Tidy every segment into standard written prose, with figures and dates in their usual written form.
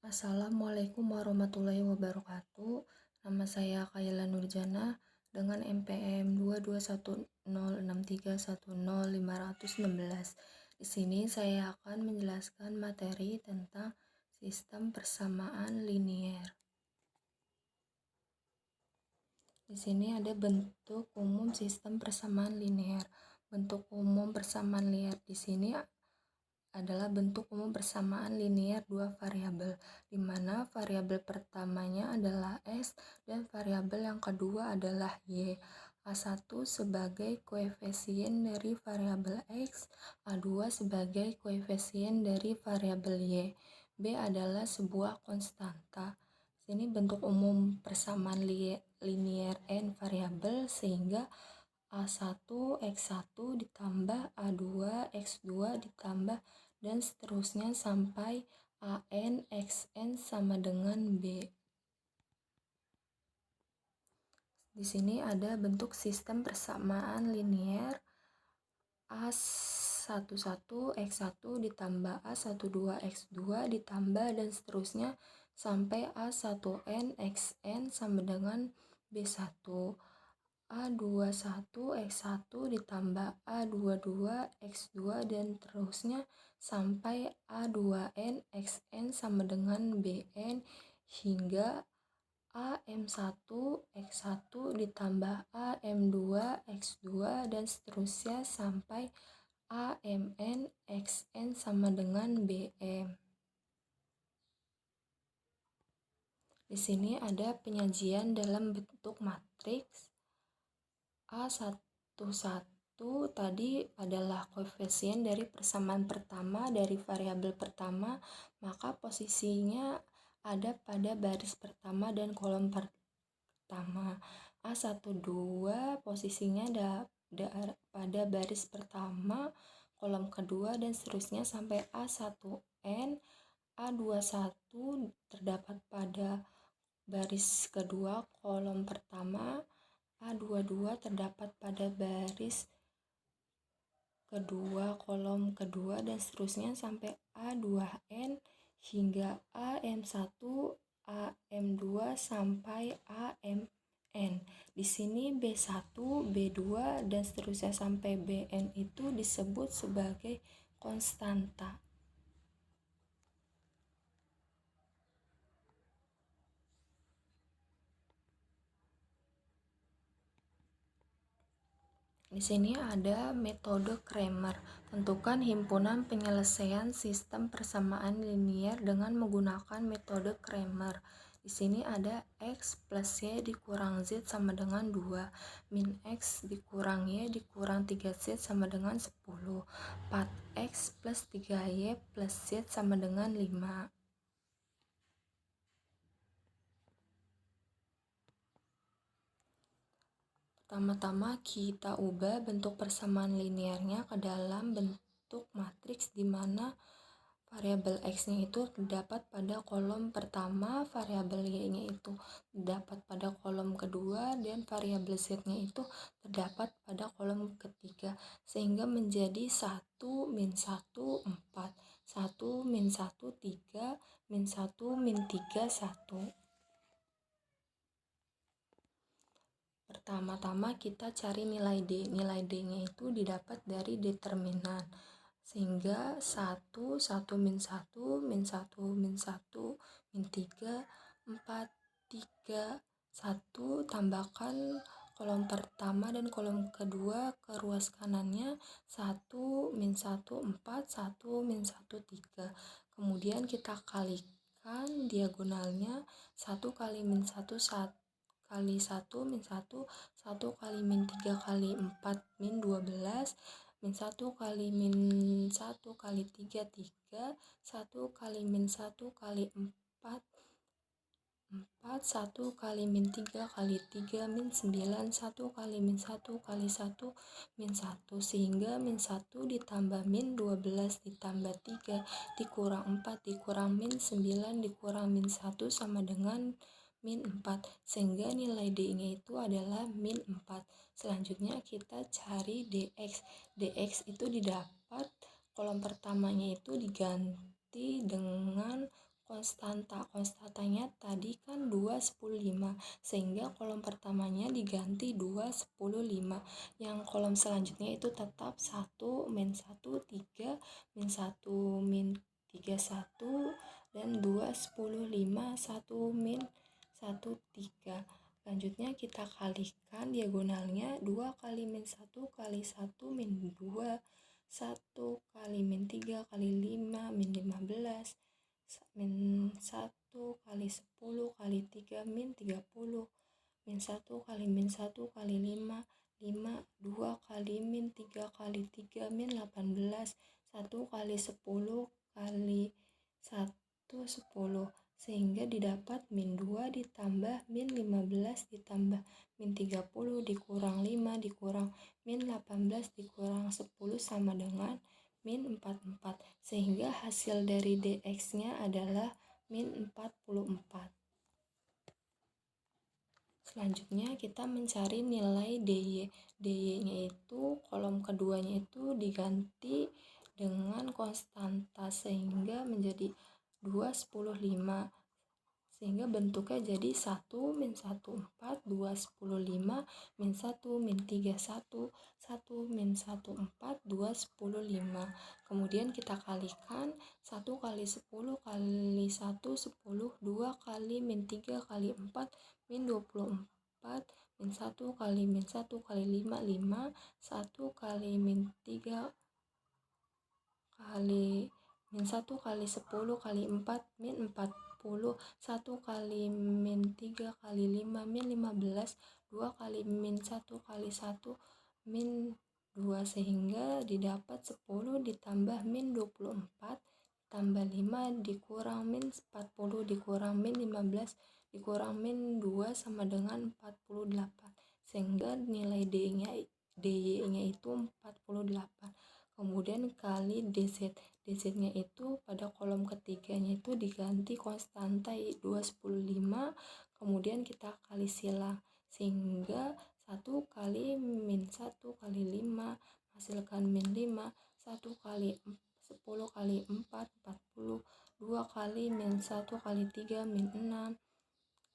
Assalamualaikum warahmatullahi wabarakatuh. Nama saya Khaila Nurjana dengan NPM 22106310516. Di sini saya akan menjelaskan materi tentang sistem persamaan linier. Di sini ada bentuk umum sistem persamaan linier. Bentuk umum persamaan linier di sini adalah bentuk umum persamaan linier dua variabel, di mana variabel pertamanya adalah X dan variabel yang kedua adalah Y. A1 sebagai koefisien dari variabel X, A2 sebagai koefisien dari variabel Y. B adalah sebuah konstanta. Sini bentuk umum persamaan linier n variabel sehingga A1 X1 ditambah A2 X2 ditambah dan seterusnya sampai AN XN sama dengan B. Di sini ada bentuk sistem persamaan linier A11 X1 ditambah A12 X2 ditambah dan seterusnya sampai A1N XN sama dengan B1. A21 X1 ditambah A22 X2 dan terusnya sampai A2N XN sama dengan BN hingga AM1 X1 ditambah AM2 X2 dan seterusnya sampai AMN XN sama dengan BM. Di sini ada penyajian dalam bentuk matriks. A11 tadi adalah koefisien dari persamaan pertama dari variabel pertama, maka posisinya ada pada baris pertama dan kolom pertama. A12 posisinya pada baris pertama, kolom kedua dan seterusnya sampai A1N. A21 terdapat pada baris kedua, kolom pertama. A22 terdapat pada baris kedua, kolom kedua dan seterusnya sampai A2N hingga AM1, AM2 sampai AMN. Di sini B1, B2 dan seterusnya sampai BN itu disebut sebagai konstanta. Di sini ada metode Cramer. Tentukan himpunan penyelesaian sistem persamaan linier dengan menggunakan metode Cramer. Di sini ada X plus Y dikurang Z sama dengan 2, min X dikurang Y dikurang 3Z sama dengan 10, 4X plus 3Y plus Z sama dengan 5. Pertama-tama kita ubah bentuk persamaan liniernya ke dalam bentuk matriks di mana variabel X-nya itu terdapat pada kolom pertama, variabel Y-nya itu terdapat pada kolom kedua, dan variabel Z-nya itu terdapat pada kolom ketiga, sehingga menjadi 1, min 1, 4, 1, min 1, 3, min 1, min 3, 1. Pertama-tama kita cari nilai D. Nilai D-nya itu didapat dari determinan. Sehingga 1, 1 min 1, min 1, min 1, min 3, 4, 3, 1, tambahkan kolom pertama dan kolom kedua ke ruas kanannya 1, min 1, 4, 1, min 1, 3. Kemudian kita kalikan diagonalnya 1 kali min 1, 1 kali 1 min 1, 1 kali min 3 kali 4 min 12, min 1 kali min 1 kali 3, 3, 1 kali min 1 kali 4, 4, 1 kali min 3 kali 3 min 9, 1 kali min 1 kali 1 min 1, sehingga min 1 ditambah min 12 ditambah 3 dikurang 4 dikurang min 9 dikurang min 1 sama dengan min 4, sehingga nilai D-nya itu adalah min 4. Selanjutnya kita cari DX. DX itu didapat kolom pertamanya itu diganti dengan konstantanya tadi kan 2, 10, 5, sehingga kolom pertamanya diganti 2, 10, 5. Yang kolom selanjutnya itu tetap 1, min 1, 3, min 1, min 3, 1, dan 2, 10, 5, 1, min 1, 3. Selanjutnya kita kalikan diagonalnya 2 kali min 1 kali 1 min 2, 1 kali min 3 kali 5 min 15, min 1 kali 10 kali 3 min 30, min 1 kali min 1 kali 5, 2 kali min 3 kali 3 min 18, 1 kali 10 kali 1, 10, sehingga didapat min 2 ditambah min 15 ditambah min 30 dikurang 5 dikurang min 18 dikurang 10 sama dengan min 44, sehingga hasil dari dx-nya adalah min 44. Selanjutnya kita mencari nilai dy. dy-nya itu kolom keduanya itu diganti dengan konstanta sehingga menjadi 2, 10, 5, sehingga bentuknya jadi 1, min 1, 4, 2, 10, 5, min 1, min 3, 1, 1, min 1, 4, 2, 10, 5. Kemudian kita kalikan 1 kali 10 kali 1, 10, 2 kali min 3 kali 4, min 24, min 1 kali min 1 kali 5, 5, 1 kali min 3 kali min 1 kali 10 kali 4 min 40, 1 kali min 3 kali 5 min 15, 2 kali min 1 kali 1 min 2, sehingga didapat 10 ditambah min 24 tambah 5 dikurang min 40 dikurang min 15 dikurang min 2 sama dengan 48, sehingga nilai dy-nya itu 48. Kemudian kali dz. dz-nya itu pada kolom ketiganya itu diganti konstanta 2, 10, 5, kemudian kita kali silang sehingga 1 kali min 1 kali 5 menghasilkan min 5, 1 kali 10 kali 4, 40, 2 kali min 1 kali 3 min 6,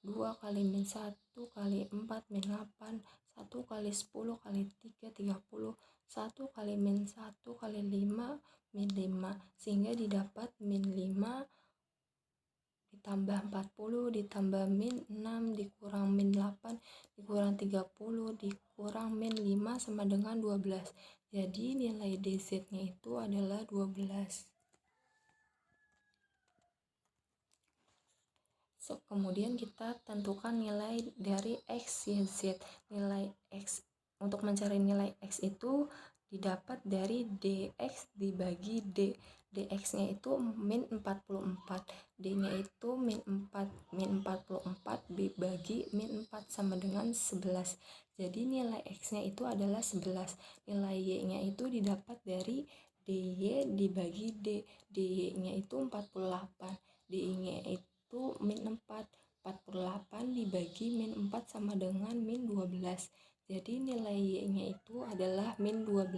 2 kali min 1 kali 4 min 8, 1 kali 10 kali 3, 30, 1 kali min 1 kali 5 min 5, sehingga didapat min 5 ditambah 40 ditambah min 6 dikurang min 8 dikurang 30 dikurang min 5 sama dengan 12. Jadi nilai dz-nya itu adalah 12. Kemudian kita tentukan nilai dari x, y, z. Nilai x, untuk mencari nilai x itu didapat dari dx dibagi d. dx-nya itu min 44, d-nya itu min 4, min 44 dibagi min 4 sama dengan 11. Jadi nilai x-nya itu adalah 11. Nilai y-nya itu didapat dari dy dibagi d. dy-nya itu 48, dy-nya itu min 4, 48 dibagi min 4 sama dengan min 12. Jadi nilai y-nya itu adalah min 12.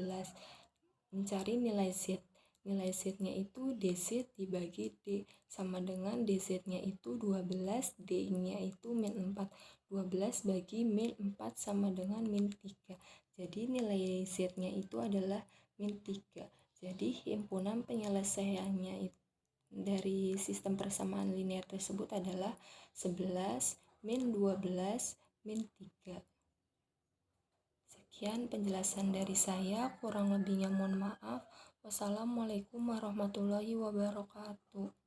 Mencari nilai z. Nilai z-nya itu dz dibagi d sama dengan dz-nya itu 12, d-nya itu min 4. 12 bagi min 4 sama dengan min 3. Jadi nilai z-nya itu adalah min 3. Jadi himpunan penyelesaiannya itu dari sistem persamaan linear tersebut adalah 11 min 12 min 3. Sekian penjelasan dari saya, kurang lebihnya mohon maaf. Wassalamualaikum warahmatullahi wabarakatuh.